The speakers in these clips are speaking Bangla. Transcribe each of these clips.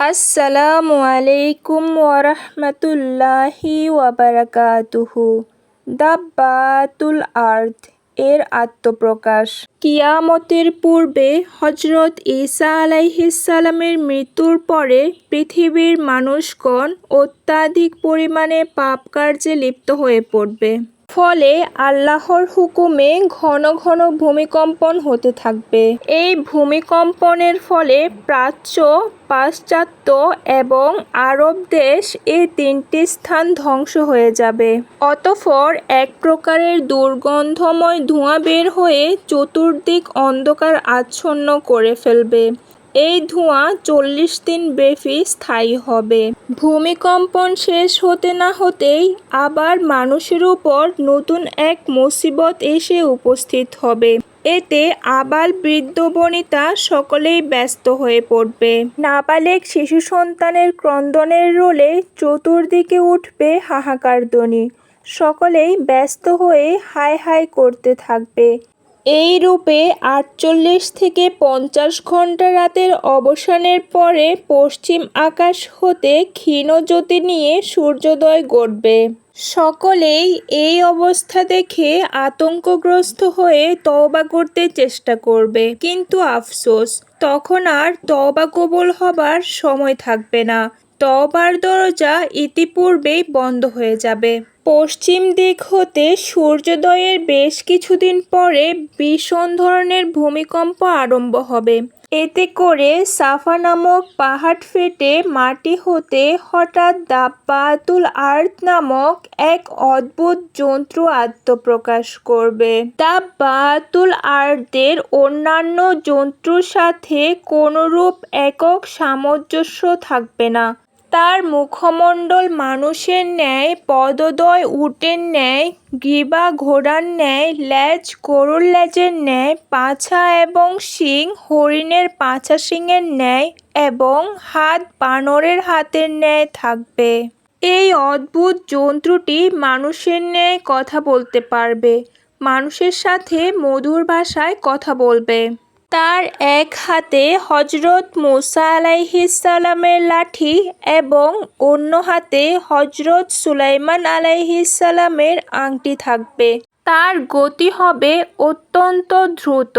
আসসালামু আলাইকুম ওয়ারাহমাতুল্লাহি ওয়াবারাকাতুহু। দাব্বাতুল আরদ এর আত্মপ্রকাশ। কিয়ামতের পূর্বে হযরত ঈসা আলাইহিস সালামের মৃত্যুর পরে পৃথিবীর মানুষগণ অত্যাধিক পরিমাণে পাপকার্যে লিপ্ত হয়ে পড়বে। ফলে আল্লাহর হুকুমে ঘন ঘন ভূমিকম্পন হতে থাকবে। এই ভূমিকম্পনের ফলে প্রাচ্য, পাশ্চাত্য এবং আরব দেশ এই তিনটি স্থান ধ্বংস হয়ে যাবে। অতঃপর এক প্রকারের দুর্গন্ধময় ধোঁয়া বের হয়ে চতুর্দিক অন্ধকার আচ্ছন্ন করে ফেলবে। এই ধোঁয়া 40 দিন ব্যাপী স্থায়ী হবে। ভূমিকম্পন শেষ হতে না হতেই আবার মানুষের উপর নতুন এক মুসিবত এসে উপস্থিত হবে। এতে আবাল বৃদ্ধ বনিতা সকলেই ব্যস্ত হয়ে পড়বে। নাবালেগ শিশু সন্তানের ক্রন্দনের রোলে চতুর্দিকে উঠবে হাহাকার ধ্বনি। সকলেই ব্যস্ত হয়ে হায় হায় করতে থাকবে। এই রূপে 48 থেকে 50 ঘণ্টা রাতের অবসানের পরে পশ্চিম আকাশ হতে ক্ষীণ জ্যোতি নিয়ে সূর্যোদয় ঘটবে। সকলেই এই অবস্থা দেখে আতঙ্কগ্রস্ত হয়ে তওবা করতে চেষ্টা করবে, কিন্তু আফসোস, তখন আর তওবা কবুল হবার সময় থাকবে না। তওবার দরজা ইতিপূর্বেই বন্ধ হয়ে যাবে। পশ্চিম দিক হতে সূর্যোদয়ের বেশ কিছুদিন পরে ভীষণ ধরনের ভূমিকম্প আরম্ভ হবে। এতে করে সাফা নামক পাহাড় ফেটে মাটি হতে হঠাৎ দাব্বাতুল আরদ নামক এক অদ্ভুত জন্তু আত্মপ্রকাশ করবে। দাব্বাতুল আরদের অন্যান্য জন্তুর সাথে কোনরূপ একক সামঞ্জস্য থাকবে না। তার মুখমণ্ডল মানুষের ন্যায়, পদদ্বয় উটের ন্যায়, গ্রীবা ঘোড়ার ন্যায়, লেজ গরুর লেজের ন্যায়, পাছা এবং শিং হরিণের পাছা শিংয়ের ন্যায় এবং হাত বানরের হাতের ন্যায় থাকবে। এই অদ্ভুত জন্তুটি মানুষের ন্যায় কথা বলতে পারবে, মানুষের সাথে মধুর ভাষায় কথা বলবে। তার এক হাতে হযরত মূসা আলাইহিস সালামের লাঠি এবং অন্য হাতে হযরত সুলাইমান আলাইহিস সালামের আংটি থাকবে। তার গতি হবে অত্যন্ত দ্রুত।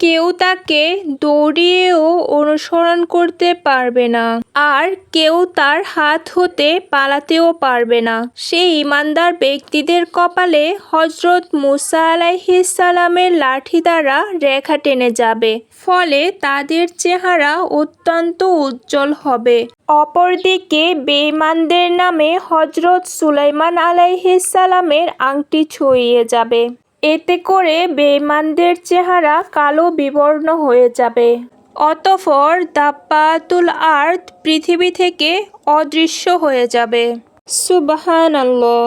কেউ তাকে দৌড়িয়েও অনুসরণ করতে পারবে না, আর কেউ তার হাত হতে পালাতেও পারবে না। সেই ঈমানদার ব্যক্তিদের কপালে হযরত মূসা আলাইহিস সালামের লাঠি দ্বারা রেখা টেনে যাবে, ফলে তাদের চেহারা অত্যন্ত উজ্জ্বল হবে। অপরদিকে বেঈমানদের নামে হযরত সুলাইমান আলাইহিস সালামের আংটি ছড়িয়ে যাবে। এতে করে বেঈমানদের চেহারা কালো বিবর্ণ হয়ে যাবে। অতঃপর দাব্বাতুল আরদ পৃথিবী থেকে অদৃশ্য হয়ে যাবে। সুবহানাল্লাহ।